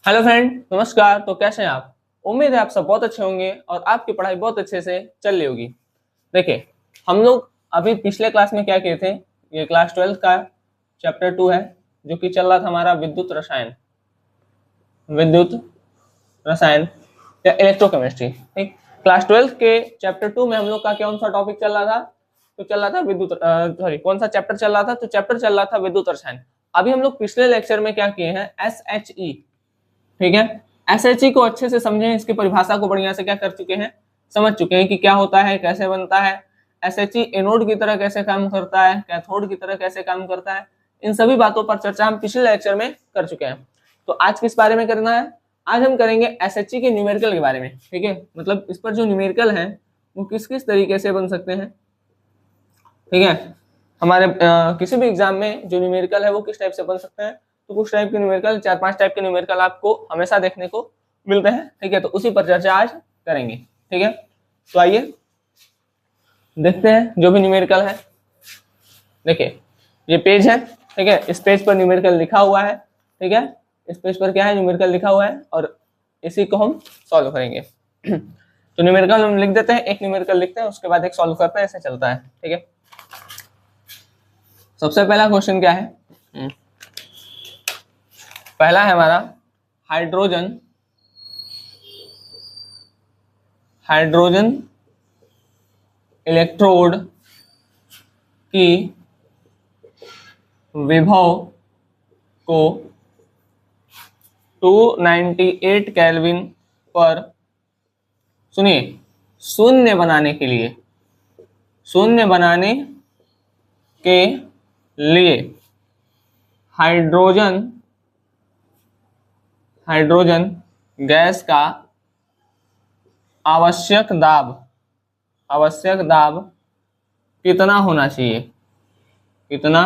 Hello friend, नमस्कार। तो कैसे हैं आप? उम्मीद है आप सब बहुत अच्छे होंगे और आपकी पढ़ाई बहुत अच्छे से चल रही होगी। देखिए, हम लोग अभी पिछले क्लास में क्या किए थे। ये क्लास 12 का चैप्टर 2 है, जो कि चल रहा था हमारा विद्युत रसायन या इलेक्ट्रोकेमिस्ट्री। ठीक, क्लास 12 के चैप्टर 2 में हम लोग का कौन सा टॉपिक चल रहा था? तो चल रहा था कौन सा चैप्टर चल रहा था? तो चैप्टर चल रहा था विद्युत रसायन। अभी हम लोग पिछले लेक्चर में क्या किए हैं, SHE। ठीक है, एसएचई को अच्छे से समझें, इसकी परिभाषा को बढ़िया से क्या कर चुके हैं, समझ चुके हैं कि क्या होता है, कैसे बनता है। एसएचई एनोड की तरह कैसे काम करता है, कैथोड की तरह कैसे काम करता है, इन सभी बातों पर चर्चा हम पिछले लेक्चर में कर चुके हैं। तो आज किस बारे में करना है? आज हम करेंगे एसएचई के न्यूमेरिकल के बारे में। ठीक है, मतलब इस पर जो न्यूमेरिकल है वो किस किस तरीके से बन सकते हैं। ठीक है, हमारे किसी भी एग्जाम में जो न्यूमेरिकल है वो किस टाइप से बन सकते हैं। तो कुछ टाइप के न्यूमेरिकल, 4-5 टाइप के न्यूमेरिकल आपको हमेशा देखने को मिलते हैं। ठीक है, तो उसी पर चर्चा आज करेंगे। ठीक है, तो आइए देखते हैं जो भी न्यूमेरिकल है। देखिए, ये पेज है। ठीक है, इस पेज पर न्यूमेरिकल लिखा हुआ है। ठीक है, इस पेज पर क्या है, न्यूमेरिकल लिखा हुआ है और इसी को हम सॉल्व करेंगे। तो न्यूमेरिकल हम लिख देते हैं, एक न्यूमेरिकल लिखते हैं, उसके बाद एक सॉल्व करते हैं, ऐसे चलता है। ठीक है, सबसे पहला क्वेश्चन क्या है? पहला है हमारा हाइड्रोजन हाइड्रोजन इलेक्ट्रोड की विभव को 298 केल्विन पर, सुनिए, शून्य बनाने के लिए हाइड्रोजन गैस का आवश्यक दाब कितना होना चाहिए? कितना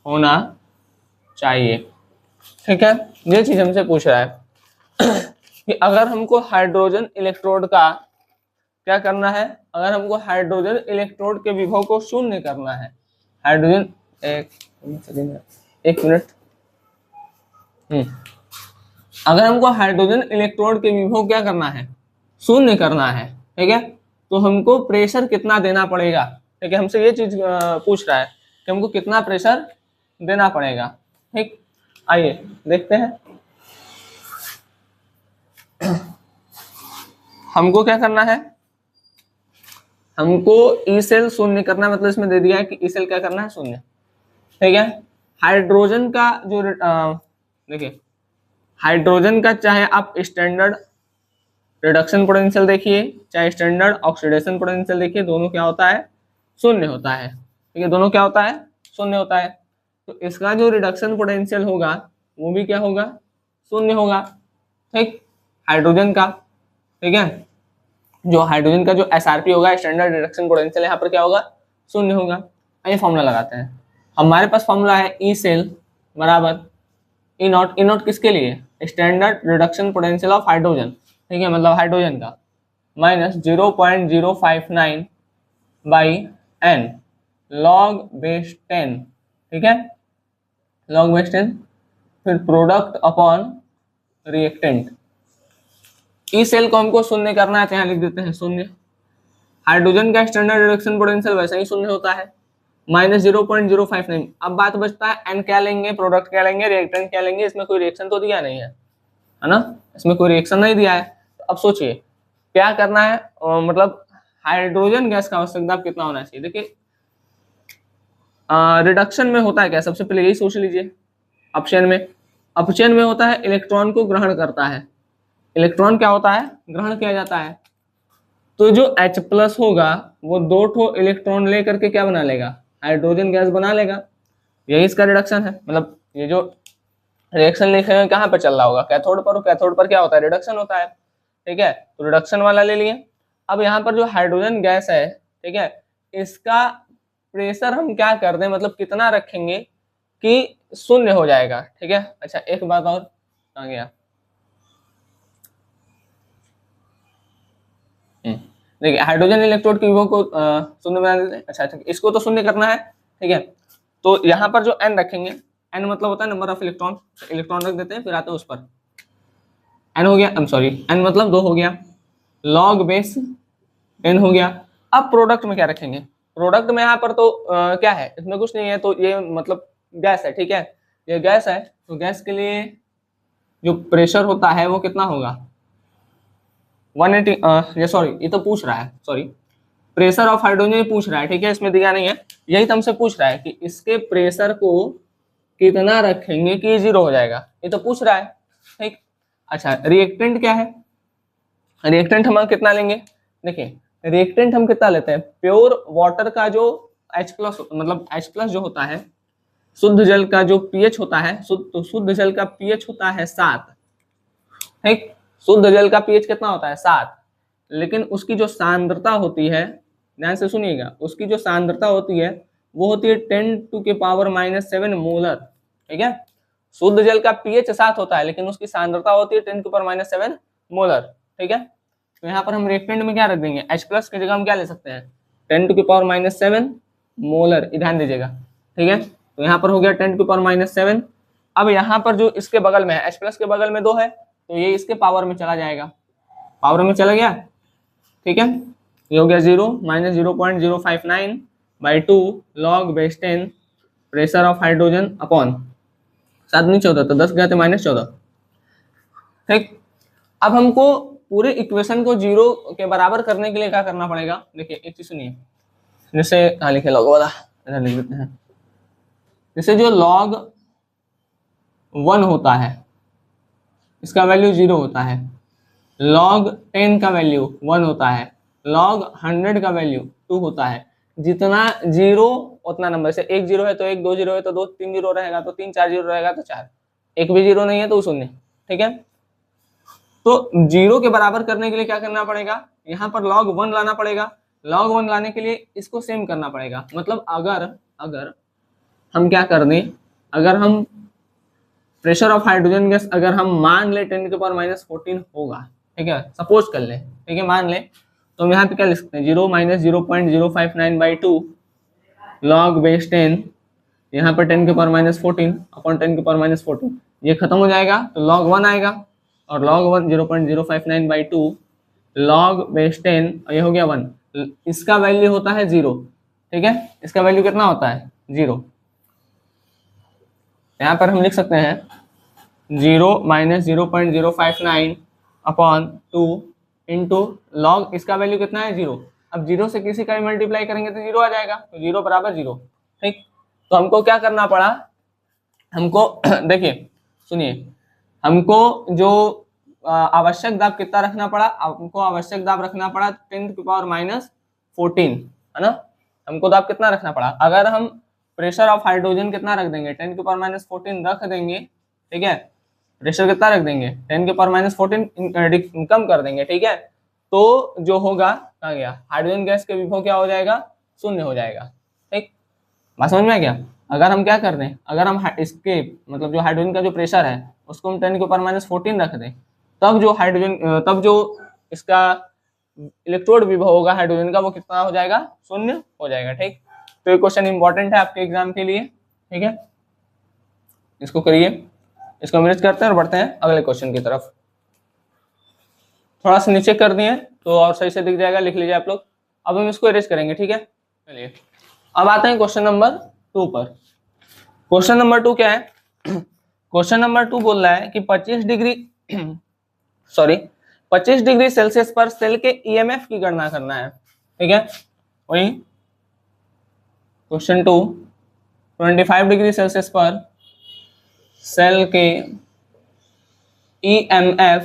होना चाहिए? ठीक है, ये चीज हमसे पूछ रहा है कि अगर हमको हाइड्रोजन इलेक्ट्रोड का क्या करना है, अगर हमको हाइड्रोजन इलेक्ट्रोड के विभव को शून्य करना है, हाइड्रोजन एक मिनट अगर हमको हाइड्रोजन इलेक्ट्रोड के विभव क्या करना है, शून्य करना है। ठीक है, तो हमको प्रेशर कितना देना पड़ेगा? ठीक है, हमसे ये चीज पूछ रहा है कि हमको कितना प्रेशर देना पड़ेगा। ठीक, आइए देखते हैं। हमको क्या करना है, हमको ई सेल शून्य करना है, मतलब इसमें दे दिया है कि ई सेल क्या करना है, शून्य। ठीक है, हाइड्रोजन का जो देखिए, हाइड्रोजन का चाहे आप स्टैंडर्ड रिडक्शन पोटेंशियल देखिए, चाहे स्टैंडर्ड ऑक्सीडेशन पोटेंशियल देखिए, दोनों क्या होता है, शून्य होता है। ठीक है, दोनों क्या होता है, शून्य होता है। तो इसका जो रिडक्शन पोटेंशियल होगा वो भी क्या होगा, शून्य होगा। ठीक, हाइड्रोजन का। ठीक है, जो हाइड्रोजन का जो एसआरपी होगा, स्टैंडर्ड रिडक्शन पोटेंशियल, यहाँ पर क्या होगा, शून्य होगा। आइए फॉर्मूला लगाते हैं। हमारे पास फॉर्मूला है ई सेल बराबर ई नॉट। ई नॉट किसके लिए? Standard reduction potential of hydrogen. ठीक है, मतलब हाइड्रोजन का, minus 0.059 by N log base 10। ठीक है, लॉग बेस 10, फिर product upon reactant. E cell को हमको शून्य करना है, तो यहाँ लिख देते हैं शून्य। हाइड्रोजन का स्टैंडर्ड रिडक्शन पोटेंशियल वैसे ही शून्य होता है, माइनस 0.059। अब बात बचता है एन क्या लेंगे, प्रोडक्ट क्या लेंगे, रिएक्टेंट क्या लेंगे। इसमें कोई रिएक्शन तो दिया नहीं है ना, इसमें कोई रिएक्शन नहीं दिया है। तो अब सोचिए क्या करना है, मतलब हाइड्रोजन गैस का आवश्यक दाब कितना होना चाहिए। देखिए, रिडक्शन में होता है क्या, सबसे पहले यही सोच लीजिए। अपचयन में होता है, इलेक्ट्रॉन को ग्रहण करता है। इलेक्ट्रॉन क्या होता है, ग्रहण किया जाता है। तो जो H प्लस होगा वो 2 ठो इलेक्ट्रॉन लेकर के क्या बना लेगा, हाइड्रोजन गैस बना लेगा। यही इसका रिडक्शन है। मतलब ये जो रिएक्शन लिखे हैं कहाँ पर चल रहा होगा, कैथोड पर। कैथोड पर क्या होता है, रिडक्शन होता है। ठीक है, तो रिडक्शन वाला ले लिए। अब यहाँ पर जो हाइड्रोजन गैस है, ठीक है, इसका प्रेशर हम क्या कर दें, मतलब कितना रखेंगे कि शून्य हो जाएगा। ठीक है, अच्छा एक बात और आ गया, देखिए हाइड्रोजन इलेक्ट्रोड की विभव को शून्य बना देते हैं। अच्छा, इसको तो शून्य करना है। ठीक है, तो यहाँ पर जो n रखेंगे, n मतलब होता है नंबर ऑफ इलेक्ट्रॉन, इलेक्ट्रॉन रख देते हैं, फिर आते हैं उस पर। n हो गया, सॉरी n मतलब 2 हो गया, log बेस 10 हो गया। अब प्रोडक्ट में क्या रखेंगे, प्रोडक्ट में यहाँ पर तो क्या है, इसमें कुछ नहीं है, तो ये मतलब गैस है, ठीक है, ये गैस है, तो गैस के लिए जो प्रेशर होता है वो कितना होगा 180, ये सॉरी ये तो पूछ रहा है, सॉरी प्रेशर ऑफ हाइड्रोजन पूछ रहा है, ठीक है, इसमें दिया नहीं है, यही तो हमसे पूछ रहा है कि इसके प्रेशर को कितना रखेंगे कि 0 हो जाएगा, ये तो पूछ रहा है, ठीक। अच्छा रिएक्टेंट क्या है, रिएक्टेंट हम कितना लेंगे, देखिए रिएक्टेंट हम कितना लेते हैं, प्योर वाटर का जो H प्लस मतलब H प्लस जो होता है, शुद्ध जल का जो पीएच होता है, शुद्ध जल का पीएच होता है 7, ठीक, शुद्ध जल का पीएच कितना होता है 7, लेकिन उसकी जो सांद्रता होती है, ध्यान से सुनिएगा, उसकी जो सांद्रता होती है वो होती है 10⁻⁻7 मोलर, ठीक है, शुद्ध जल का पीएच 7 होता है लेकिन उसकी सांद्रता होती है 10⁻⁷ मोलर, ठीक है। तो यहाँ पर हम रिएक्टेंट में क्या रख देंगे, H प्लस की जगह हम क्या ले सकते हैं 10⁻⁷ मोलर, ध्यान दीजिएगा, ठीक है, तो यहाँ पर हो गया 10⁻⁷। अब यहाँ पर जो इसके बगल में है, H प्लस के बगल में 2 है, तो ये इसके पावर में चला जाएगा, पावर में चला गया, ठीक है, ये हो गया 0 -0.059/2 log base 10 pressure of hydrogen upon 7 नहीं 14, तो 10 गया तो -14, ठीक। अब हमको पूरे इक्वेशन को 0 के बराबर करने के लिए क्या करना पड़ेगा, देखिए एक चीज सुनिए, जैसे कहाँ लिखे लॉग वाला, इधर लिख देते हैं, जैसे जो log 1 होता है इसका वैल्यू 0 होता है, log 10 का वैल्यू 1 होता है, log 100 का वैल्यू 2 होता है, जितना 0 उतना नंबर, से 1 0 है तो 1, 2 0 है तो 2, 3 0 रहेगा तो 3, 4 0 रहेगा तो 4, एक भी 0 नहीं है तो 0, ठीक है। तो 0 के बराबर करने के लिए क्या करना पड़ेगा, यहाँ पर log 1 लाना पड़ेगा, log 1 लाने के लिए इसको सेम करना पड़ेगा, मतलब अगर हम क्या कर दें, अगर हम प्रेशर ऑफ हाइड्रोजन गैस अगर हम मान ले 10⁻⁻14 होगा, ठीक है, सपोज कर ले, ठीक है, मान ले, तो हम यहाँ पे क्या लिख सकते हैं 0 -0.059/2 log बेस 10, यहाँ पर 10⁻⁻14 अपॉन 10⁻⁻14, ये खत्म हो जाएगा तो log 1 आएगा, और log 1 0.059/2 log बेस 10, और ये हो गया 1, इसका वैल्यू होता है 0, ठीक है, इसका वैल्यू कितना होता है 0, यहाँ पर हम लिख सकते हैं 0 -0.059/2 इंटू लॉग, इसका वैल्यू कितना है 0, अब 0 से किसी का भी मल्टीप्लाई करेंगे तो 0 आ जाएगा, तो 0 बराबर 0, ठीक। तो हमको क्या करना पड़ा, हमको देखिए सुनिए, हमको जो आवश्यक दाब कितना रखना पड़ा, हमको आवश्यक दाब रखना पड़ा 10⁻⁻14, है ना, हमको दाब कितना रखना पड़ा, अगर हम प्रेशर ऑफ हाइड्रोजन कितना रख देंगे 10⁻⁻14 रख देंगे, ठीक है, प्रेशर कितना रख देंगे 10⁻⁻14 कम कर देंगे, ठीक है, तो जो होगा कहाँ गया, हाइड्रोजन गैस के विभव क्या हो जाएगा 0 हो जाएगा, ठीक, बात समझ में आ गया। अगर हम क्या कर दें, अगर हम इसके मतलब जो हाइड्रोजन का जो प्रेशर है उसको हम 10⁻⁻14 रख दें, तब जो हाइड्रोजन तब जो इसका इलेक्ट्रोड विभव होगा हाइड्रोजन का वो कितना हो जाएगा 0 हो जाएगा, ठीक। तो ये क्वेश्चन इंपॉर्टेंट है आपके एग्जाम के लिए, ठीक है, इसको करिए, इसको मेरिज करते हैं और बढ़ते हैं अगले क्वेश्चन की तरफ। थोड़ा सा नीचे कर दिए तो और सही से दिख जाएगा, लिख लीजिए आप लोग। अब हम इसको इरेज करेंगे, ठीक है। चलिए अब आते हैं क्वेश्चन नंबर 2 पर। क्वेश्चन नंबर 2 क्या है, क्वेश्चन नंबर 2 बोल रहा है कि 25 डिग्री सेल्सियस पर सेल के ईएमएफ की गणना करना है, ठीक है। वही क्वेश्चन 2, 25 डिग्री सेल्सियस पर सेल के ईएमएफ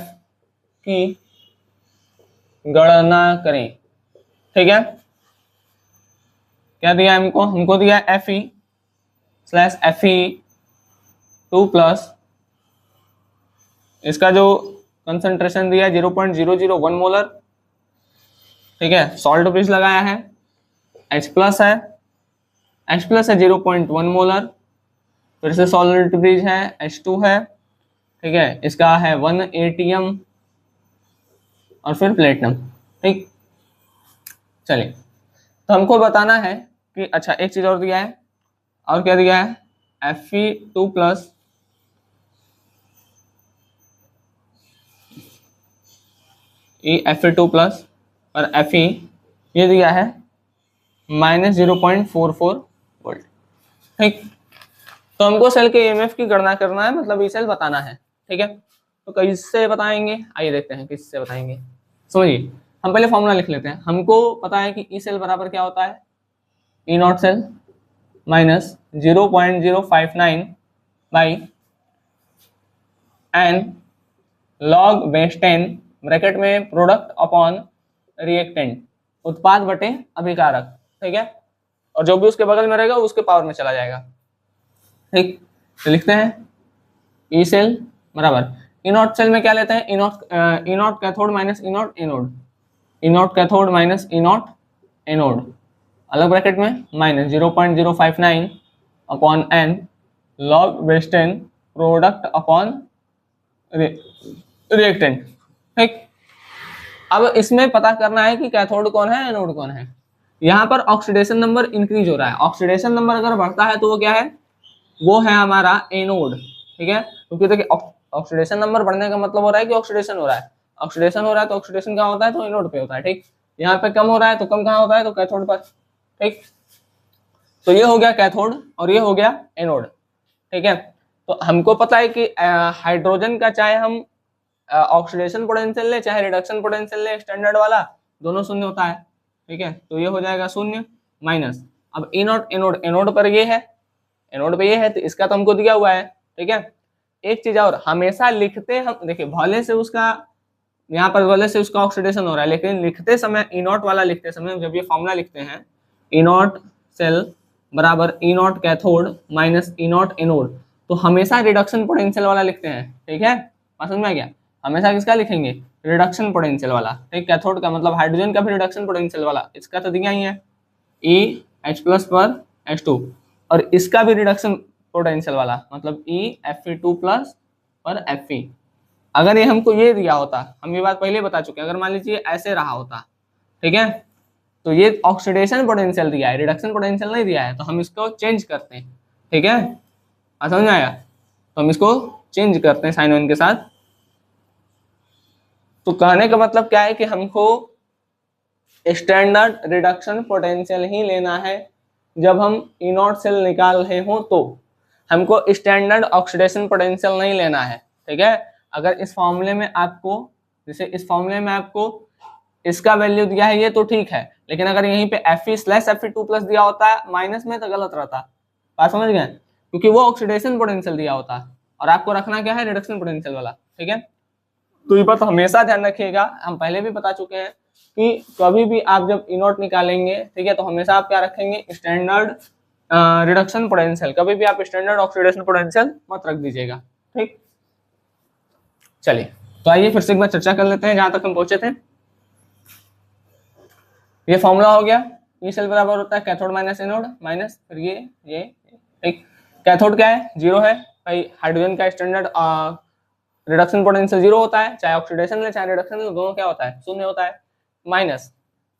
की गणना करें, ठीक है। क्या दिया हमको, हमको दिया Fe/Fe2 प्लस, इसका जो कंसंट्रेशन दिया 0.001 मोलर, ठीक है, सॉल्ट ब्रिज लगाया है, H प्लस है, H प्लस है 0.1 मोलर, फिर से सॉल्ट ब्रिज है H2 है, ठीक है, इसका है 1 ATM और फिर प्लेटिनम, ठीक। चलिए तो हमको बताना है कि अच्छा एक चीज और दिया है, और क्या दिया है Fe2 प्लस Fe2+ और Fe ये दिया है -0.44 वोल्ट। ठीक, तो हमको सेल के ईएमएफ की गणना करना है, मतलब ई सेल बताना है। ठीक है, तो किससे बताएंगे, आइए देखते हैं किससे बताएंगे। समझिए, हम पहले फॉर्मूला लिख लेते हैं। हमको पता है कि ई सेल बराबर क्या होता है, E naught cell minus 0.059 by N log base 10 bracket में प्रोडक्ट अपॉन रिएक्टेंट, उत्पाद बटे अभिकारक। ठीक है, और जो भी उसके बगल में रहेगा उसके पावर में चला जाएगा। ठीक, तो लिखते हैं ई सेल बराबर, ई नॉट सेल में क्या लेते हैं, E naught cathode minus E naught anode, E naught cathode minus E naught anode, अलग ब्रैकेट में minus 0.059 upon n log base 10 product upon reactant. ठीक, अब इसमें पता करना है कि कैथोड कौन है, एनोड कौन है। यहाँ पर ऑक्सीडेशन नंबर इंक्रीज हो रहा है, ऑक्सीडेशन नंबर अगर बढ़ता है तो वो क्या है, वो है हमारा एनोड। ठीक है, क्योंकि देखिए ऑक्सीडेशन नंबर बढ़ने का मतलब हो रहा है कि ऑक्सीडेशन हो रहा है, ऑक्सीडेशन हो रहा है तो ऑक्सीडेशन कहाँ होता है, तो एनोड पे होता है। ठीक, यहाँ पे कम हो रहा है तो कम कहाँ होता है, तो कैथोड पर। ठीक, तो ये हो गया कैथोड और ये हो गया एनोड। ठीक है, तो हमको पता है कि हाइड्रोजन का चाहे हम ऑक्सीडेशन पोटेंशियल ले चाहे रिडक्शन पोटेंशियल ले, स्टैंडर्ड वाला दोनों शून्य होता है। ठीक है, तो ये हो जाएगा शून्य माइनस, अब ई नॉट एनोड, एनोड पर ये है, एनोड पे ये है, तो इसका तो हमको दिया हुआ है। ठीक है, एक चीज और, हमेशा लिखते हम देखिए भले से उसका यहाँ पर भले से उसका ऑक्सीडेशन हो रहा है, लेकिन लिखते समय ई नॉट वाला लिखते समय जब ये फॉर्मूला लिखते हैं, ई नॉट सेल बराबर E naught cathode minus E naught anode, तो हमेशा रिडक्शन पोटेंशियल वाला लिखते हैं। ठीक है, बात समझ में आ गया, हमेशा किसका लिखेंगे, रिडक्शन पोटेंशियल वाला। ठीक, कैथोड का मतलब हाइड्रोजन का भी रिडक्शन पोटेंशियल वाला, इसका तो दिया ही है EH+ पर H2, और इसका भी रिडक्शन पोटेंशियल वाला मतलब Fe2+ पर Fe। अगर ये हमको ये दिया होता, हम ये बात पहले बता चुके हैं, अगर मान लीजिए ऐसे रहा होता, ठीक है, तो ये ऑक्सीडेशन पोटेंशियल दिया है, रिडक्शन पोटेंशियल नहीं दिया है, तो हम इसको चेंज करते हैं। ठीक है, समझ में आया, तो हम इसको चेंज करते हैं साइन वन के साथ। तो कहने का मतलब क्या है कि हमको स्टैंडर्ड रिडक्शन पोटेंशियल ही लेना है जब हम ई नॉट सेल निकाल रहे हो, तो हमको स्टैंडर्ड ऑक्सीडेशन पोटेंशियल नहीं लेना है। ठीक है, अगर इस फॉर्मूले में आपको, जैसे इस फॉर्मूले में आपको इसका वैल्यू दिया है ये तो ठीक है, लेकिन अगर यहीं पे Fe/Fe2+ दिया होता है माइनस में तो गलत रहता। बात समझ गए, क्योंकि वो ऑक्सीडेशन पोटेंशियल दिया होता है और आपको रखना क्या है, रिडक्शन पोटेंशियल वाला। ठीक है, तो ये बात हमेशा ध्यान रखिएगा, हम पहले भी बता चुके हैं कि कभी भी आप जब ई नॉट निकालेंगे, ठीक है, तो हमेशा आप क्या रखेंगे, स्टैंडर्ड रिडक्शन पोटेंशियल, कभी भी आप स्टैंडर्ड ऑक्सीडेशन पोटेंशियल मत रख दीजिएगा। ठीक, चलिए तो आइए फिर से एक बार चर्चा कर लेते हैं जहां तक हम पहुंचे थे। ये फॉर्मूला हो गया, ई सेल बराबर होता है कैथोड माइनस एनोड माइनस फिर ये। ठीक, कैथोड क्या है, 0 है भाई, हाइड्रोजन का स्टैंडर्ड रिडक्शन पोटेंशियल 0 होता है, चाहे ऑक्सीडेशन ले चाहे रिडक्शन ले, दोनों क्या होता है, शून्य होता है। माइनस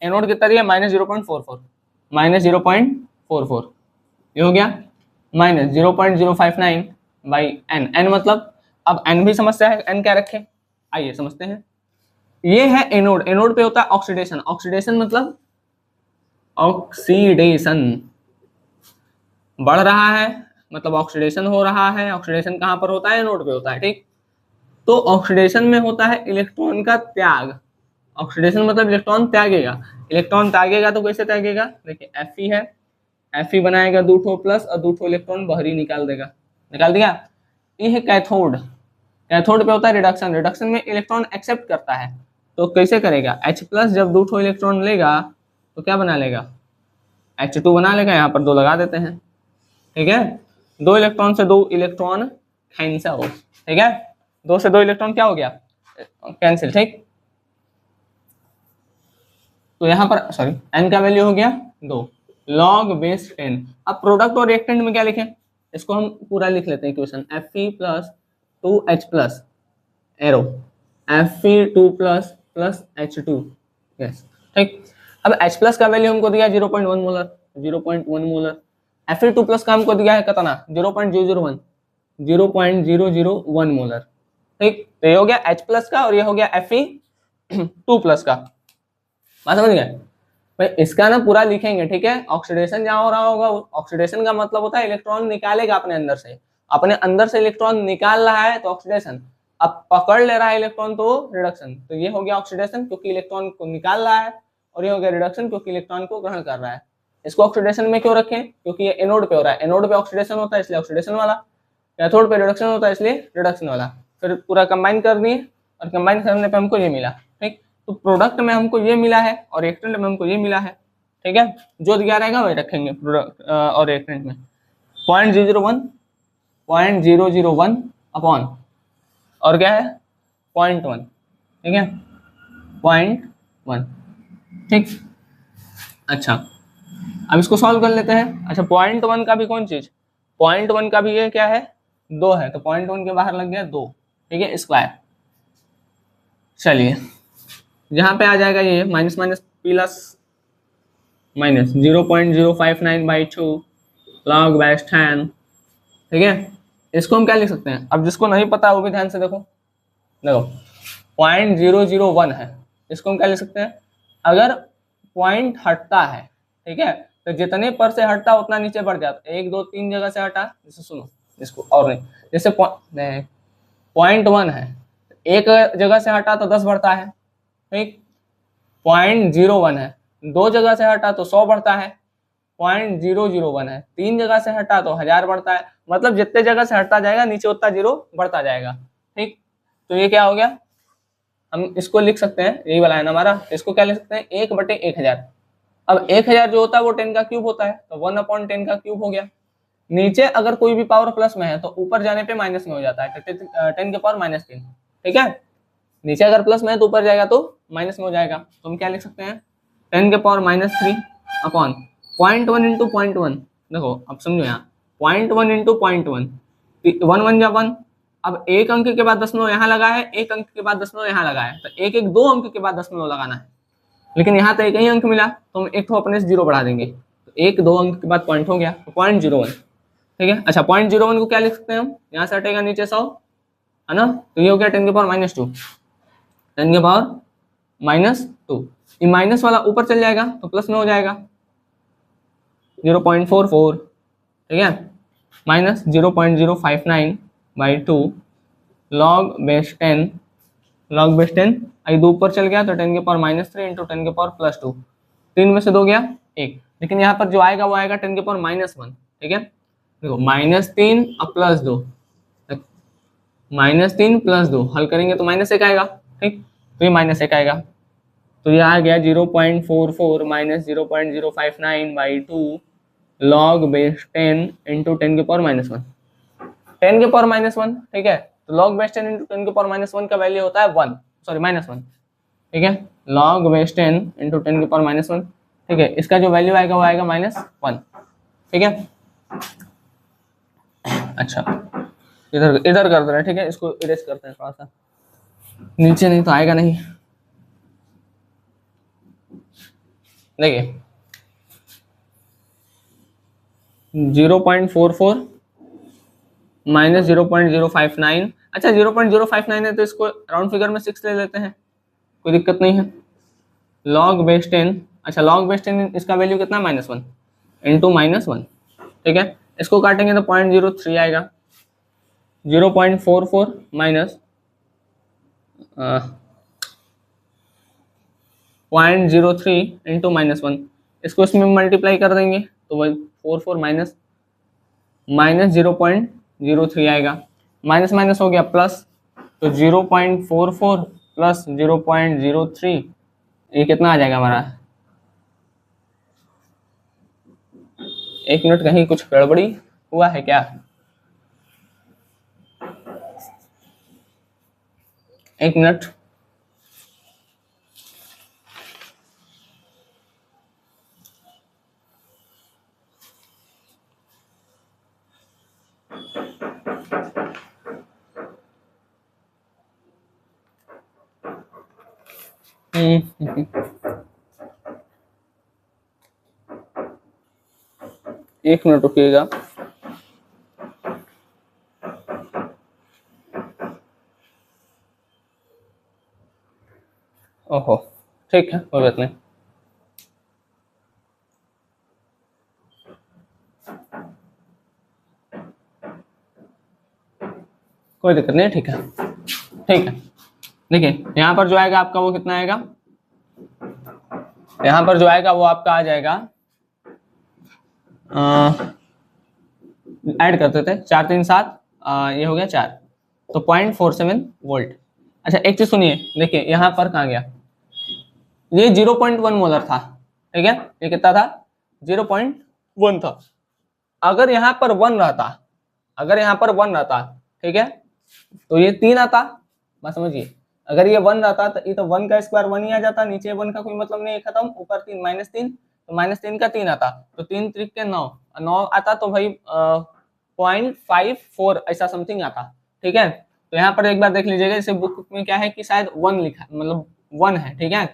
एनोड कितना दिया, -0.44, -0.44, ये हो गया माइनस 0.059 बाई एन, एन मतलब, अब एन भी समस्या है, एन क्या रखे, आइए समझते हैं। ये है एनोड, एनोड पे होता है ऑक्सीडेशन, ऑक्सीडेशन मतलब ऑक्सीडेशन बढ़ रहा है, मतलब ऑक्सीडेशन हो रहा है। ऑक्सीडेशन कहां पर होता है, एनोड पे होता है। ठीक, तो ऑक्सीडेशन में होता है इलेक्ट्रॉन का त्याग, ऑक्सीडेशन मतलब इलेक्ट्रॉन त्यागेगा, इलेक्ट्रॉन त्यागेगा तो कैसे त्यागेगा, देखिए Fe है, Fe बनाएगा 2 ठो प्लस और 2 ठो इलेक्ट्रॉन बाहर ही निकाल देगा, निकाल दिया। ये है कैथोड, कैथोड पे होता है रिडक्शन, रिडक्शन में इलेक्ट्रॉन एक्सेप्ट करता है, तो कैसे करेगा, H+ जब 2 ठो इलेक्ट्रॉन लेगा तो क्या बना लेगा, H2 बना लेगा, यहाँ पर 2 लगा देते हैं। ठीक है, 2 इलेक्ट्रॉन से 2 इलेक्ट्रॉन कैंसिल। ठीक है, 2 से 2 इलेक्ट्रॉन क्या हो गया, कैंसिल। ठीक, तो यहाँ पर सॉरी एन का वैल्यू हो गया 2 लॉग बेस 10। अब प्रोडक्ट और रिएक्टेंट में क्या लिखें, इसको हम पूरा लिख लेते हैं equation, Fe+2H+ arrow Fe2+ H2। Yes, ठीक, अब H+ का वैल्यू हमको दिया 0.1 मोलर, 0.1 मोलर। Fe2+ का हमको दिया है कितना, 0.001, 0.001 मोलर। ठीक, तो ये हो गया H+ का और ये हो गया Fe टू प्लस का। बात समझ गए भाई? इसका ना पूरा लिखेंगे, ठीक है। ऑक्सीडेशन जहां हो रहा होगा, ऑक्सीडेशन का मतलब होता है इलेक्ट्रॉन निकालेगा अपने अंदर से, अपने अंदर से इलेक्ट्रॉन निकाल रहा है तो ऑक्सीडेशन, अब पकड़ ले रहा है इलेक्ट्रॉन तो रिडक्शन। तो ये हो गया ऑक्सीडेशन क्योंकि इलेक्ट्रॉन को निकाल रहा है, और ये हो गया रिडक्शन क्योंकि इलेक्ट्रॉन को ग्रहण कर रहा है। इसको ऑक्सीडेशन में क्यों रखें? क्योंकि ये एनोड पे हो रहा है, एनोड पे ऑक्सीडेशन होता है इसलिए ऑक्सीडेशन वाला, कैथोड पे रिडक्शन होता है इसलिए रिडक्शन वाला। फिर पूरा कंबाइन कर दिए, और कंबाइन करने पे हमको ये मिला, ठीक। तो प्रोडक्ट में हमको ये मिला है और रिएक्टेंट में हमको ये मिला है, ठीक है। जो दिया रहेगा वही रखेंगे प्रोडक्ट और रिएक्टेंट में। 0.001 अपॉन, और क्या है 0.1, ठीक है 0.1, ठीक। अच्छा अब इसको सॉल्व कर लेते हैं। अच्छा 0.1 का भी कौन चीज, 0.1 का भी ये क्या है 2 है, तो 0.1 के बाहर लग गया 2, ठीक है स्क्वायर। चलिए यहाँ पे आ जाएगा ये minus minus plus minus 0.059/2 log base 10, ठीक है। इसको हम क्या लिख सकते हैं? अब जिसको नहीं पता वो भी ध्यान से देखो, देखो 0.001 है, इसको हम क्या लिख सकते हैं? अगर पॉइंट हटता है, ठीक है, तो जितने पर से हटता उतना नीचे बढ़ जाता। 1 2 3 जगह से हटा, जैसे सुनो इसको, और नहीं जैसे 0.1 है, एक जगह से हटा तो 10 बढ़ता है, ठीक। 0.01 है, 2 जगह से हटा तो 100 बढ़ता है। 0.001 है, 3 जगह से हटा तो 1000 बढ़ता है। मतलब जितने जगह से हटता जाएगा नीचे उतना जीरो बढ़ता जाएगा, ठीक। तो ये क्या हो गया, हम इसको लिख सकते हैं, यही वाला है ना हमारा, इसको क्या लिख सकते हैं 1/1000। अब 1000 जो होता है वो 10 का क्यूब होता है, तो 1/10 का क्यूब हो गया। नीचे अगर कोई भी पावर प्लस में है तो ऊपर जाने पे माइनस में हो जाता है, 10⁻³ ठीक है। नीचे अगर प्लस में है तो ऊपर जाएगा तो माइनस में हो जाएगा। तो हम क्या लिख सकते हैं 10⁻³ अपॉन 0.1 इंटू 0.1। देखो अब समझो यहाँ 0.1 इंटू 0.1, 1 1 जा 1। अब एक अंक के बाद दशमलव यहाँ लगा है, एक अंक के बाद दशमलव यहाँ लगा है, तो एक एक 2 अंक के बाद दशमलव लगाना है। लेकिन यहाँ तो एक ही अंक मिला तो हम एक तो अपने से 0 बढ़ा देंगे, तो 1 2 अंक के बाद पॉइंट हो गया, तो 0.01, ठीक है। अच्छा 0.01 को क्या लिख सकते हैं हम, यहाँ से हटेगा नीचे 100 है ना, तो ये हो गया 10⁻², 10⁻²। ये माइनस वाला ऊपर चल जाएगा तो प्लस में हो जाएगा 0.44, ठीक है, minus 0.059/2 log base 10, log base 10, आई 2 ऊपर चल गया तो 10⁻³ इंटू 10⁻+2, 3 में से 2 गया 1। लेकिन यहाँ पर जो आएगा वो आएगा 10⁻⁻1, ठीक है। देखो -3 और +2, -3 +2 हल करेंगे तो -1 आएगा, ठीक। तो ये -1 आएगा, तो ये आ गया 0.44 माइनस 0.059/2 log बेस 10 इंटू 10⁻⁻1, 10⁻⁻1, ठीक है। तो log बेस 10 इंटू 10⁻⁻1 का वैल्यू होता है 1, सॉरी -1, ठीक है। log बेस 10 इंटू 10⁻⁻1, ठीक है, इसका जो वैल्यू आएगा वो आएगा -1, ठीक है। अच्छा इधर इधर कर दे रहे हैं, ठीक है, इसको इरेज करते हैं थोड़ा सा, नीचे नहीं तो आएगा नहीं। देखिए 0.44 माइनस 0.059, अच्छा 0.059 है तो इसको राउंड फिगर में 6 ले लेते हैं, कोई दिक्कत नहीं है। log बेस 10, अच्छा log बेस 10 इसका वैल्यू कितना -1 इंटू -1, ठीक है। इसको काटेंगे तो 0.03 आएगा, 0.44 माइनस 0.03 इंटू -1, इसको इसमें मल्टीप्लाई कर देंगे तो वही 44 माइनस 0.03 आएगा, माइनस माइनस हो गया प्लस, तो 0.44 प्लस 0.03, ये कितना आ जाएगा हमारा, 1 मिनट, कहीं कुछ गड़बड़ी हुआ है क्या? 1 मिनट, एक मिनट रुकिएगा। ओहो, ठीक है, कोई बात नहीं। कोई दिक्कत नहीं, ठीक है, ठीक है। देखिए यहाँ पर जो आएगा आपका वो कितना आएगा, यहाँ पर जो आएगा वो आपका आ जाएगा, ऐड करते थे 4 3 7, ये हो गया 4, तो 0.47 वोल्ट। अच्छा एक चीज सुनिए, देखिए यहाँ पर कहाँ गया, ये 0.1 मोलर था, ठीक है, ये कितना था, 0.1 था। अगर यहाँ पर 1 रहता, अगर यहाँ पर 1 रहता, ठीक है, तो ये 3 आता, बात समझिए। अगर ये 1 रहता तो ये तो 1 का स्क्वायर 1 ही आ जाता, नीचे 1 का कोई मतलब नहीं, खत्म, ऊपर 3 -3, तो -3 का 3 आता, तो 3 त्रिक के 9 9 आता, तो भाई 0.54 ऐसा समथिंग आता, ठीक है। तो यहाँ पर एक बार देख लीजिएगा, जैसे बुक में क्या है कि शायद 1 लिखा, मतलब 1 है, ठीक है,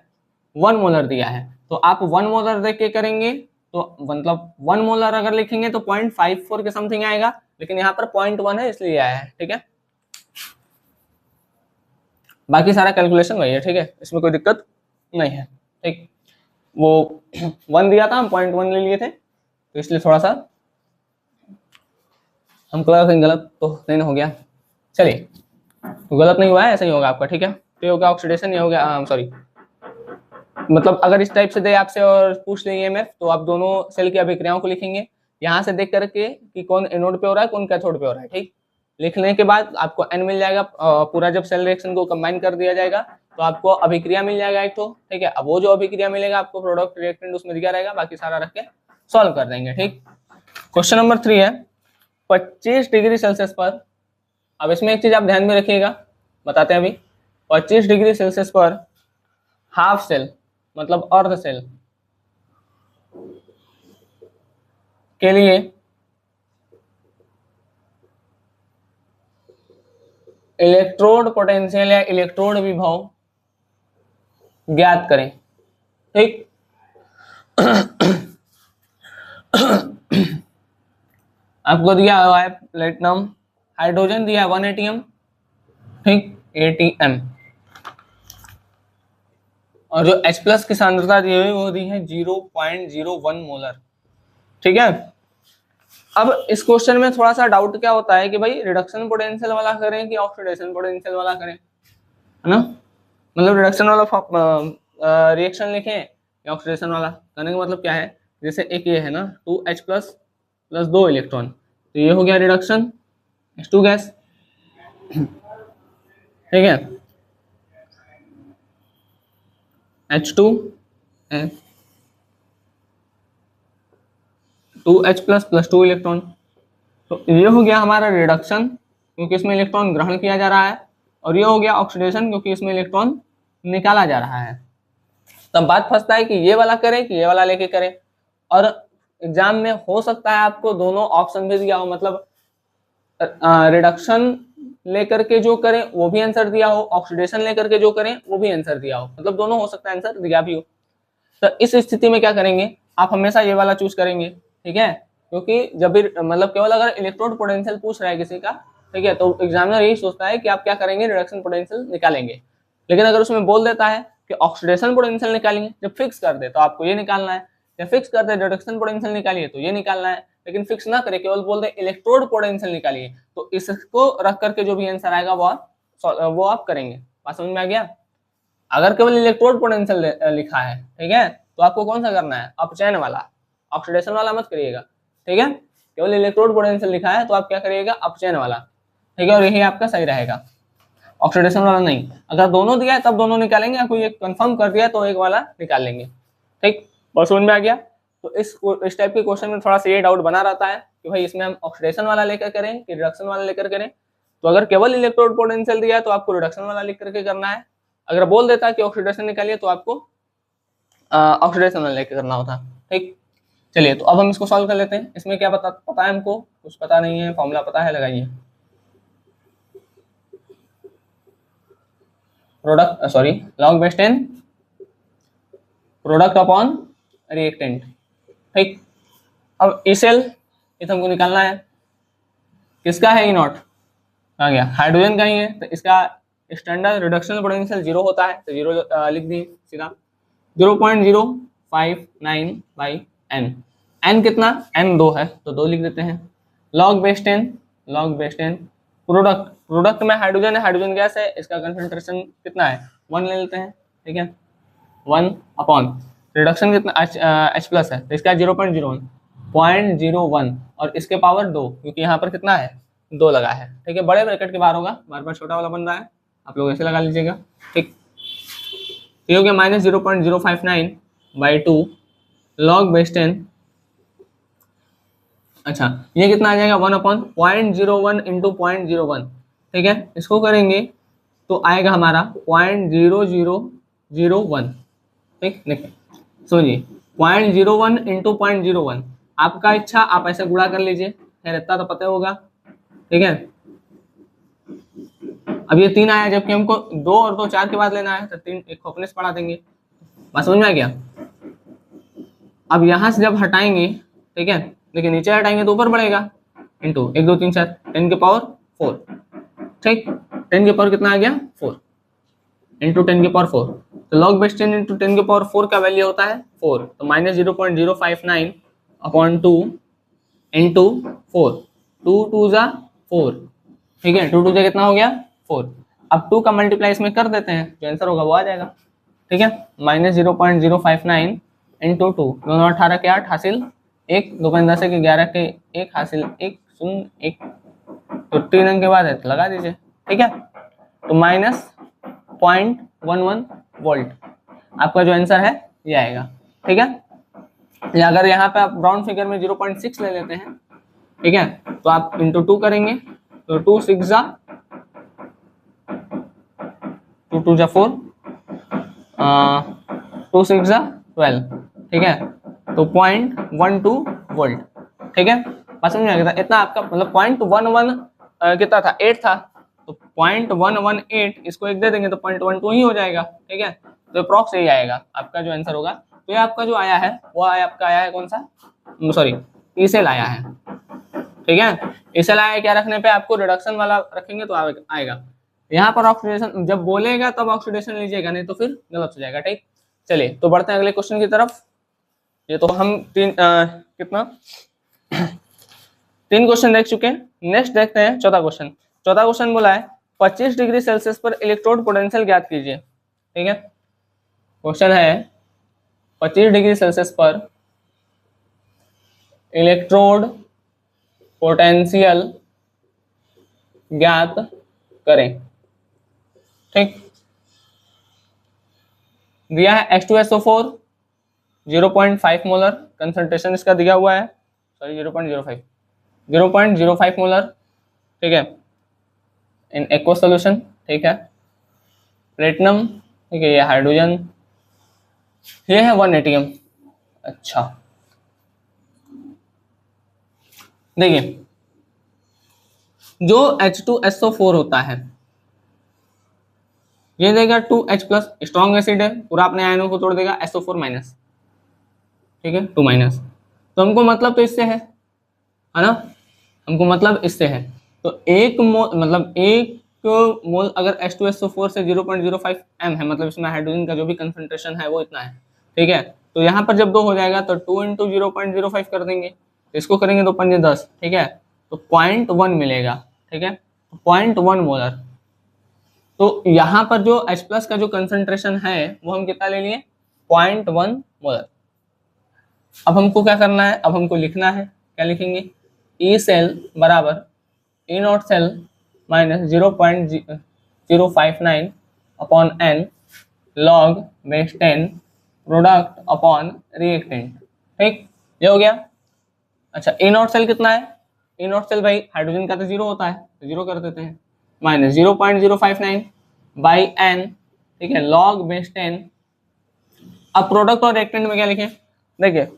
1 मोलर दिया है, तो आप 1 मोलर देख के करेंगे, तो मतलब 1 मोलर अगर लिखेंगे तो 0.54 के समथिंग आएगा, लेकिन यहाँ पर 0.1 है इसलिए आया है, ठीक है। बाकी सारा कैलकुलेशन वही है, ठीक है, इसमें कोई दिक्कत नहीं है, ठीक। वो 1 दिया था, हम 0.1 ले लिए थे, तो इसलिए थोड़ा सा हमको लगा कहीं गलत तो नहीं हो गया। चलिए, तो गलत नहीं हुआ है, ऐसा ही होगा आपका, ठीक है। तो ये हो गया ऑक्सीडेशन, ये हो गया सॉरी, मतलब अगर इस टाइप से दे आपसे और पूछ ले ईएमएफ, तो आप दोनों सेल की अभिक्रियाओं को लिखेंगे यहाँ से देख करके कि कौन एनोड पे हो रहा है, कौन कैथोड पे हो रहा है, ठीक। लिखने के बाद आपको एन मिल जाएगा, पूरा जब सेल रिएक्शन को कंबाइन कर दिया जाएगा तो आपको अभिक्रिया मिल जाएगा एक तो, ठीक है। अब वो जो अभिक्रिया मिलेगा आपको प्रोडक्ट रिएक्टेंट उसमें दिया रहेगा, बाकी सारा रख के सॉल्व कर देंगे, ठीक। क्वेश्चन नंबर 3 है 25 डिग्री सेल्सियस पर, अब इसमें एक चीज आप ध्यान में रखिएगा, बताते हैं अभी। 25 डिग्री सेल्सियस पर हाफ सेल मतलब अर्ध सेल के लिए इलेक्ट्रोड पोटेंशियल या इलेक्ट्रोड विभव ज्ञात करें, ठीक। आपको दिया हुआ है प्लेटिनम, हाइड्रोजन दिया है 1 एटीएम, ठीक, एटीएम, और जो H+ की सांद्रता दी हुई वो दी है 0.01 मोलर, ठीक है। अब इस क्वेश्चन में थोड़ा सा डाउट क्या होता है कि भाई रिडक्शन पोटेंशियल वाला करें कि ऑक्सीडेशन पोटेंशियल वाला करें, है ना, मतलब रिडक्शन वाला रिएक्शन लिखें या ऑक्सीडेशन वाला। करने का मतलब क्या है, जैसे एक ये है ना 2H+ प्लस 2 इलेक्ट्रॉन, तो ये हो गया रिडक्शन H2 गैस, ठीक है, H2 2H+ प्लस 2 इलेक्ट्रॉन, तो ये हो गया हमारा रिडक्शन क्योंकि इसमें इलेक्ट्रॉन ग्रहण किया जा रहा है, और ये हो गया ऑक्सीडेशन क्योंकि इसमें इलेक्ट्रॉन निकाला जा रहा है। तब बात फंसता है कि ये वाला करें कि ये वाला लेके करें, और एग्जाम में हो सकता है आपको दोनों ऑप्शन भी दिया हो, मतलब रिडक्शन लेकर के जो करें वो भी आंसर दिया हो, ऑक्सीडेशन लेकर के जो करें वो भी आंसर दिया हो, मतलब दोनों हो सकता है आंसर दिया भी हो। तो इस स्थिति में क्या करेंगे, आप हमेशा ये वाला चूज करेंगे, ठीक है, क्योंकि जब भी मतलब केवल अगर इलेक्ट्रोड पोटेंशियल पूछ रहा है किसी का, ठीक है, तो एग्जामिनर यही सोचता है कि आप क्या करेंगे, रिडक्शन पोटेंशियल निकालेंगे। लेकिन अगर उसमें बोल देता है कि ऑक्सीडेशन पोटेंशियल निकालेंगे, जब फिक्स कर दे तो आपको ये निकालना है, या फिक्स कर दे रिडक्शन पोटेंशियल निकालिए तो ये निकालना है, लेकिन फिक्स ना करे केवल बोल दे इलेक्ट्रोड पोटेंशियल निकालिए, तो इसको रख करके जो भी आंसर आएगा वो आप करेंगे। बात समझ में आ गया। अगर केवल इलेक्ट्रोड पोटेंशियल लिखा है, ठीक है, तो आपको कौन सा करना है, अपचयन वाला, ऑक्सीडेशन वाला मत करिएगा, ठीक है। केवल इलेक्ट्रोड पोटेंशियल लिखा है तो आप क्या करिएगा, अपचयन वाला, ठीक है, और यही आपका सही रहेगा, ऑक्सीडेशन वाला नहीं। अगर दोनों दिया है तब दोनों निकालेंगे, कोई एक कंफर्म कर दिया तो एक वाला निकाल लेंगे, ठीक। बहुत समझ में आ गया। तो इस टाइप के क्वेश्चन में थोड़ा सा ये डाउट बना रहता है कि भाई इसमें हम ऑक्सीडेशन वाला लेकर करें कि रिडक्शन वाला लेकर करें। तो अगर केवल इलेक्ट्रोड पोटेंशियल दिया है तो आपको रिडक्शन वाला लिख करके करना है, अगर बोल देता है कि ऑक्सीडेशन निकालिए तो आपको ऑक्सीडेशन वाला लेकर करना होता, ठीक। चलिए, तो अब हम इसको सॉल्व कर लेते हैं। इसमें क्या पता है हमको, कुछ पता नहीं है, फॉर्मूला पता है, लगाइए। Product sorry log base 10 product upon reactant, ठीक। अब ई सेल ये तो हमको निकालना है, किसका है ई नॉट, कहाँ गया, हाइड्रोजन का ही है, तो इसका स्टैंडर्ड रिडक्शन पोटेंशियल 0 होता है, तो 0 लिख दिए सीधा। 0.059 बाई एन, एन कितना, एन 2 है तो 2 लिख देते हैं। Log base 10, log base 10 product, product में हाइड्रोजन है, हाइड्रोजन गैस है, इसका कंसंट्रेशन कितना है 1 ले लेते हैं, ठीक है 1 अपॉन रिडक्शन कितना H प्लस है तो इसका 0.01 और इसके पावर 2, क्योंकि यहाँ पर कितना है 2 लगा है, ठीक है बड़े ब्रैकेट के बाहर होगा, बार बार छोटा वाला बन रहा है, आप लोग ऐसे लगा लीजिएगा, ठीक। तो हो गया -0.059 बाई 2 लॉग बेस 10। अच्छा ये कितना आ जाएगा 1 अपॉन 0.01 इंटू 0.01, ठीक है इसको करेंगे तो आएगा हमारा 0.0001, ठीक देखिए सुनिए 0.01 इंटू 0.01, आपका इच्छा आप ऐसे गुणा कर लीजिए, खैर इतना तो पता होगा, ठीक है। अब ये 3 आया, जबकि हमको 2 और 2 4 के बाद लेना है, तो 3 एक अपने से बढ़ा देंगे, बात समझ में आ गया। अब यहाँ से जब हटाएंगे, ठीक है देखिए नीचे हटाएंगे तो ऊपर बढ़ेगा, इंटू 1 2 3 4 10 के पावर 4, ठीक 10 के पावर कितना आ गया 4 इंटू 10 के पावर 4, तो लॉग बेस 10 इंटू 10 के पावर 4 का वैल्यू होता है 4, तो -0.059 अपॉन 2 इंटू 4, 2 2 जा 4, ठीक है 2 2 जा कितना हो गया 4। अब 2 का मल्टीप्लाई इसमें कर देते हैं, जो आंसर होगा वो आ जाएगा, ठीक है -0.059 इंटू 2, 2 18 के 8 हासिल 1, 2 10 के 11 के 1 हासिल 1 0 1, तो 3 अंक के बाद है तो लगा दीजिए, ठीक है तो -0.11 वोल्ट आपका जो आंसर है ये आएगा, ठीक है। या अगर यहाँ पे आप राउंड फिगर में 0.6 ले लेते हैं, ठीक है तो आप इंटू 2 करेंगे तो 2 6 जा 2 2 जा 4, 2 6 जा 12, ठीक है तो 0.12 वोल्ट, ठीक है बस समझ में आ गया। इतना आपका मतलब 0.11 कितना था 8 था, तो 0.118 इसको 1 दे देंगे तो 0.12 ही हो जाएगा, ठीक है तो अप्रॉक्स यही आएगा आपका जो आंसर होगा। तो ये आपका जो आया है वो आपका आया है कौन सा, सॉरी ई सेल आया है, ठीक है ई सेल आया है, क्या रखने पे आपको रिडक्शन वाला रखेंगे तो आएगा। यहाँ पर ऑक्सीडेशन जब बोलेगा तब ऑक्सीडेशन लीजिएगा, नहीं तो फिर गलत हो जाएगा, ठीक। चलिए तो बढ़ते हैं अगले क्वेश्चन की तरफ। ये तो हम कितना 3 क्वेश्चन देख चुके हैं, नेक्स्ट देखते हैं चौथा क्वेश्चन। चौथा क्वेश्चन बोला है 25 डिग्री सेल्सियस पर इलेक्ट्रोड पोटेंशियल ज्ञात कीजिए, ठीक है क्वेश्चन है 25 डिग्री सेल्सियस पर इलेक्ट्रोड पोटेंशियल ज्ञात करें, ठीक। दिया है H2SO4 0.5 मोलर, कंसंट्रेशन इसका दिया हुआ है, सॉरी 0.05 मोलर, ठीक है इन एक्वा सोल्यूशन, ठीक है प्लेटिनम, ठीक है ये हाइड्रोजन, ये है 1 एटीएम। अच्छा देखिए जो H2SO4 होता है ये देगा 2H प्लस, स्ट्रॉन्ग एसिड है, पूरा अपने आयनों को तोड़ देगा, SO4 माइनस, ठीक है 2 माइनस, तो हमको मतलब तो इससे है ना, हमको मतलब इससे है, तो एक मोल मतलब एक मोल अगर H2SO4 से 0.05 m है, मतलब इसमें हाइड्रोजन का जो भी कंसंट्रेशन है वो इतना है, ठीक है तो यहाँ पर जब 2 हो जाएगा तो 2 इंटू 0.05 कर देंगे, इसको करेंगे तो 5 10, ठीक है तो 0.1 मिलेगा, ठीक है 0.1 मोलर। तो यहाँ पर जो H प्लस का जो कंसंट्रेशन है वो हम कितना ले लिए 0.1 मोलर। अब हमको क्या करना है, अब हमको लिखना है, क्या लिखेंगे ई सेल बराबर E naught cell minus 0.059 upon n log base 10 product upon reactant, ठीक ये हो गया। अच्छा ई नॉट सेल कितना है, ई नॉट सेल भाई हाइड्रोजन का तो 0 होता है तो 0 कर देते हैं, माइनस 0.059 बाई एन, ठीक है लॉग बेस 10। अब प्रोडक्ट और रिएक्टेंट में क्या लिखें, देखिए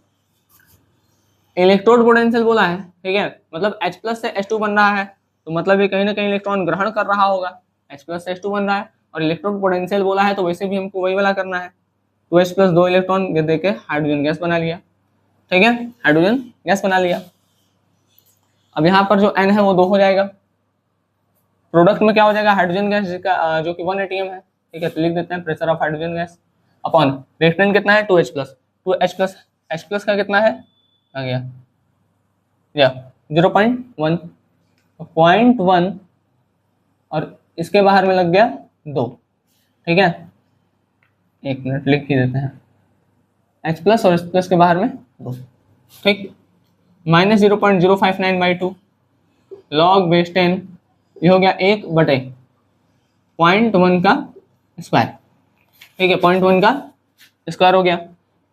इलेक्ट्रोड पोटेंशियल बोला है, ठीक है मतलब H प्लस से H2 बन रहा है, तो मतलब ये कहीं ना कहीं इलेक्ट्रॉन ग्रहण कर रहा होगा, H प्लस से H2 बन रहा है, और इलेक्ट्रोड पोटेंशियल बोला है तो वैसे भी हमको वही वाला करना है, 2H प्लस 2 इलेक्ट्रॉन दे के हाइड्रोजन गैस बना लिया, ठीक है हाइड्रोजन गैस बना लिया। अब यहाँ पर जो N है वो 2 हो जाएगा, प्रोडक्ट में क्या हो जाएगा, हाइड्रोजन गैस जो कि 1 atm है, ठीक है, तो लिख देते हैं pressure of hydrogen gas upon reactant कितना है 2H plus, 2H plus H plus का कितना है आ गया या 0.1, 0.1 और इसके बाहर में लग गया 2, ठीक है, एक मिनट लिख ही देते हैं, H प्लस और H प्लस के बाहर में 2, ठीक, माइनस 0.059/2 लॉग बेस 10, ये हो गया 1/0.1 का स्क्वायर, ठीक है, 0.1 का स्क्वायर हो गया,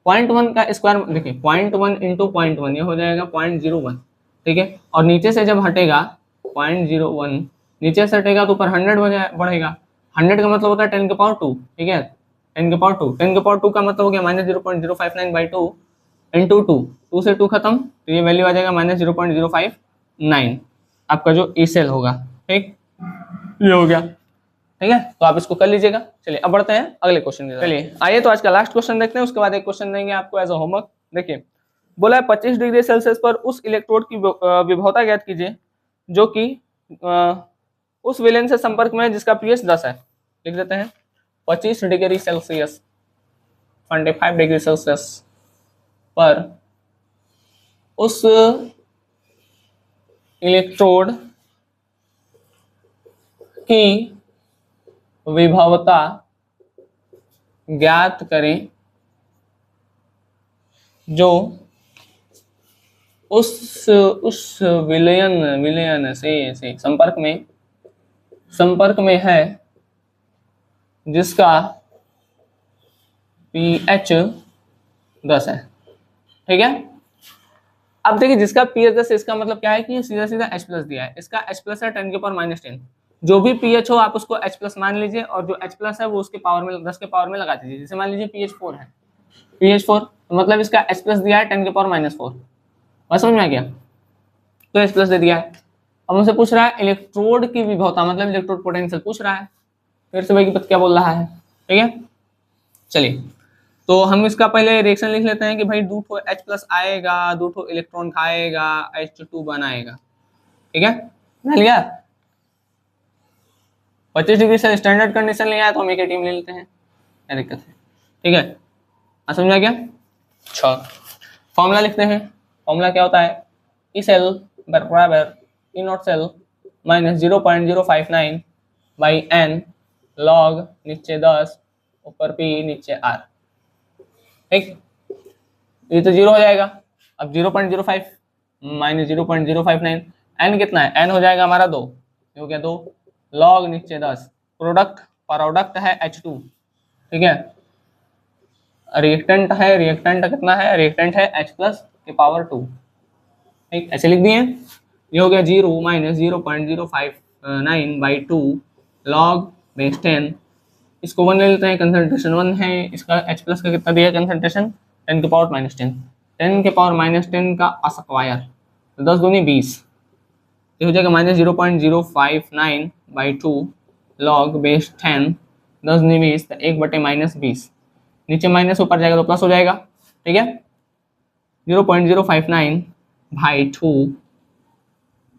0.1 का स्क्वायर देखिए 0.1 इंटू 0.1 ये हो जाएगा 0.01, ठीक है, और नीचे से जब हटेगा 0.01 नीचे से हटेगा तो ऊपर 100 बढ़ेगा, 100 का मतलब होता है 10⁻², ठीक है, 10⁻², 10⁻² का मतलब हो गया माइनस 0.059/2 इंटू 2 से 2 खत्म, तो ये वैल्यू आ जाएगा माइनस 0.059 आपका जो ई सेल होगा, ठीक, ये हो गया, ठीक है, तो आप इसको कर लीजिएगा। चलिए अब बढ़ते हैं अगले क्वेश्चन की तरफ। चलिए आइए तो आज का लास्ट क्वेश्चन देखते हैं, उसके बाद एक क्वेश्चन देंगे आपको एज अ होमवर्क। देखिए बोला है 25 डिग्री सेल्सियस पर उस इलेक्ट्रोड की विभवता ज्ञात कीजिए जो कि उस विलेन से संपर्क में है जिसका पीएच 10 है, लिख देते हैं 25 डिग्री सेल्सियस 25 डिग्री सेल्सियस पर उस इलेक्ट्रोड की विभवता ज्ञात करें जो उस विलयन से संपर्क में है जिसका pH 10 है, ठीक है। अब देखिए जिसका pH 10 इसका मतलब क्या है कि सीधा सीधा H प्लस दिया है, इसका H प्लस है 10⁻⁻10, जो भी pH हो आप उसको H प्लस मान लीजिए और जो H प्लस है वो उसके पावर में 10 के पावर में लगा दीजिए। जैसे मान लीजिए pH 4 है, pH 4 तो मतलब इसका H प्लस दिया है 10⁻⁻4, बस समझ में आ गया, तो H प्लस दे दिया है। अब मुझसे पूछ रहा है इलेक्ट्रोड की विभवता मतलब इलेक्ट्रोड पोटेंशियल पूछ रहा है, फिर से वही क्या बोल रहा है, ठीक है। चलिए तो हम इसका पहले रिएक्शन लिख लेते हैं कि भाई 2 ठो H प्लस आएगा, 2 ठो इलेक्ट्रॉन खाएगा, H2 बनाएगा, ठीक है, बना लिया। 25 डिग्री से स्टैंडर्ड कंडीशन नहीं आया तो हम एक टीम ले लेते हैं, क्या दिक्कत है, ठीक है, समझ आ गया। अच्छा फॉर्मूला लिखते हैं, फॉर्मूला क्या होता है, ई सेल बराबर E naught cell minus 0.059/n log नीचे 10 ऊपर p नीचे r, ठीक, ये तो 0 हो जाएगा। अब 0.05 माइनस 0.059 n कितना है, n हो जाएगा हमारा 2, ये हो गया 2 लॉग नीचे 10 प्रोडक्ट है H2, ठीक है, रिएक्टेंट कितना है, रिएक्टेंट है H प्लस के पावर 2, ठीक, ऐसे लिख दिए। ये हो गया 0 माइनस 0.059/2 लॉग बेस 10, इसको 1 ले लेते हैं, कंसंट्रेशन 1 है, इसका H प्लस का कितना दिया कंसंट्रेशन 10⁻⁻10, 10⁻⁻10 का स्क्वायर 10 दूनी 20, ये हो जाएगा माइनस 0.059/2 लॉग बेस 10 10 दूनी 20 1/-20, नीचे माइनस ऊपर जाएगा तो प्लस हो जाएगा, ठीक है, 0.059/2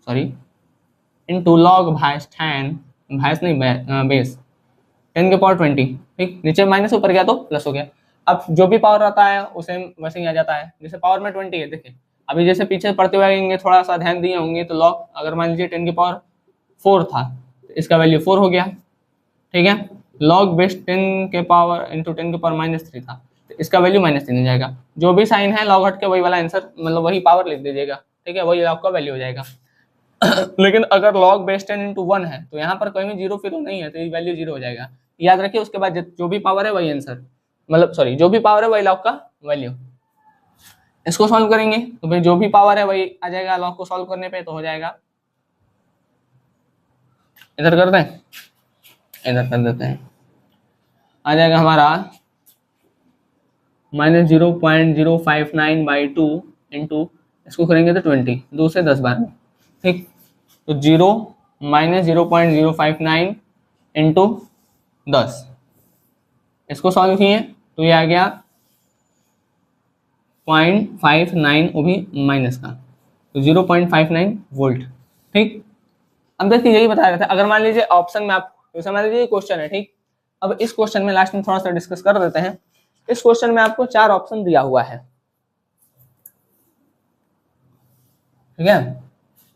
sorry into log vice 10 vice नहीं बेस 10⁻20, ठीक, नीचे माइनस ऊपर गया तो प्लस हो गया। अब जो भी पावर रहता है उसे वैसे ही आ जाता है, जैसे पावर में 20 है, देखिए अभी जैसे पीछे पढ़ते हुए आएंगे थोड़ा सा ध्यान दिए होंगे तो लॉग अगर मान लीजिए 10⁻4 था तो इसका वैल्यू 4 हो गया, ठीक है, लॉग बेस 10 के पावर इंटू 10⁻−3 था तो इसका वैल्यू -3 हो जाएगा। जो भी साइन है लॉग हट के वही वाला आंसर मतलब वही पावर लिख दीजिएगा, ठीक है, वही आपका वैल्यू हो जाएगा। लेकिन अगर log बेस 10 इंटू 1 है तो यहाँ पर कहीं भी 0 फिर नहीं है तो ये वैल्यू 0 हो जाएगा, याद रखिए। उसके बाद जो भी पावर है वही आंसर मतलब सॉरी जो भी पावर है वही log का वैल्यू। इसको सॉल्व करेंगे तो भाई जो भी पावर है वही आ जाएगा log को सॉल्व करने पे, तो हो जाएगा, इधर करते हैं, इधर कर देते हैं, आ जाएगा हमारा -0.059/2 इंटू इसको करेंगे तो 20 2 से 10 बार में, ठीक, तो 0 माइनस 0.059 इंटू 10, इसको सॉल्व किए तो ये आ गया 0.59 वो भी माइनस का, तो 0.59 वोल्ट, ठीक, अब देखिए यही बता रहे थे, अगर मान लीजिए ऑप्शन में आप, जैसे मान लीजिए क्वेश्चन है, ठीक। अब इस क्वेश्चन में लास्ट में थोड़ा सा डिस्कस कर देते हैं। इस क्वेश्चन में आपको 4 ऑप्शन दिया हुआ है, ठीक है।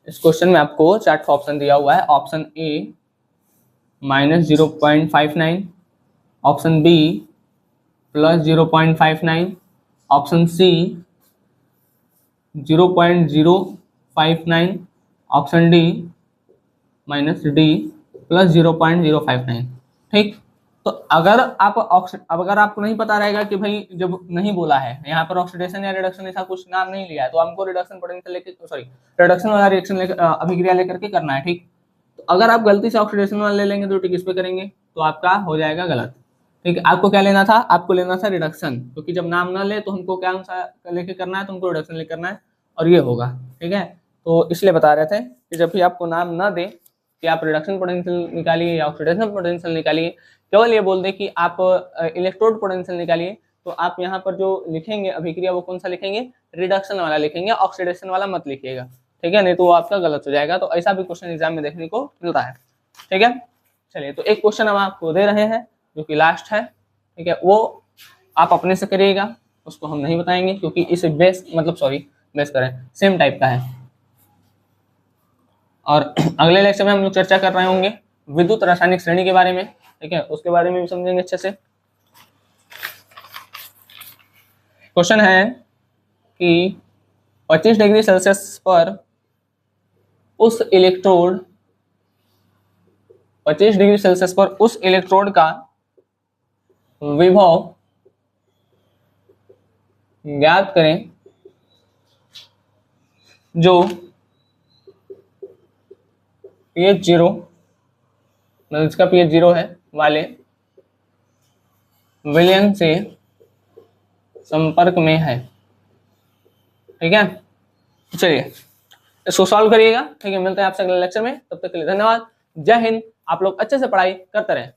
इस क्वेश्चन में आपको 4 ऑप्शन दिया हुआ है। Option A -0.59, option B +0.59, option C 0.059, option D -D +0.059, ठीक। तो अगर आपको नहीं पता रहेगा कि भाई जब नहीं बोला है यहाँ पर ऑक्सीडेशन या रिडक्शन ऐसा कुछ नाम नहीं लिया है, तो हमको रिडक्शन पोटेंशियल लेके, सॉरी, रिडक्शन वाला रिएक्शन लेकर अभिक्रिया लेकर के करना है, ठीक। तो अगर आप गलती से ऑक्सीडेशन वाला ले लेंगे तो टिक इस पे करेंगे तो आपका हो जाएगा गलत, ठीक है। आपको क्या लेना था, आपको लेना था रिडक्शन, क्योंकि जब नाम ना ले तो हमको क्या लेके करना है, तुमको रिडक्शन लेके करना है, और ये होगा, ठीक है। तो इसलिए बता रहे थे कि जब भी आपको नाम ना दे कि आप रिडक्शन पोटेंशियल निकालिए या ऑक्सीडेशन पोटेंशियल निकालिए, केवल ये बोल दे कि आप इलेक्ट्रोड पोटेंशियल निकालिए, तो आप यहाँ पर जो लिखेंगे अभिक्रिया वो कौन सा लिखेंगे, रिडक्शन वाला लिखेंगे, ऑक्सीडेशन वाला मत लिखिएगा, ठीक है, नहीं तो वो आपका गलत हो जाएगा। तो ऐसा भी क्वेश्चन एग्जाम में देखने को मिलता है, ठीक है। चलिए, तो एक क्वेश्चन हम आपको दे रहे हैं जो कि लास्ट है, ठीक है, वो आप अपने से करिएगा, उसको हम नहीं बताएंगे क्योंकि इसे बेस करें सेम टाइप का है। और अगले लेक्चर में हम लोग चर्चा कर रहे होंगे विद्युत रासायनिक श्रेणी के बारे में, ठीक है, उसके बारे में भी समझेंगे अच्छे से। क्वेश्चन है कि 25 डिग्री सेल्सियस पर उस इलेक्ट्रोड 25 डिग्री सेल्सियस पर उस इलेक्ट्रोड का विभव ज्ञात करें जो pH 0, मतलब इसका pH 0 है, वाले विलयन से संपर्क में है, ठीक है। चलिए इसको सॉल्व करिएगा, ठीक है। मिलते हैं आपसे अगले लेक्चर में, तब तक के लिए धन्यवाद। जय हिंद। आप लोग अच्छे से पढ़ाई करते रहें।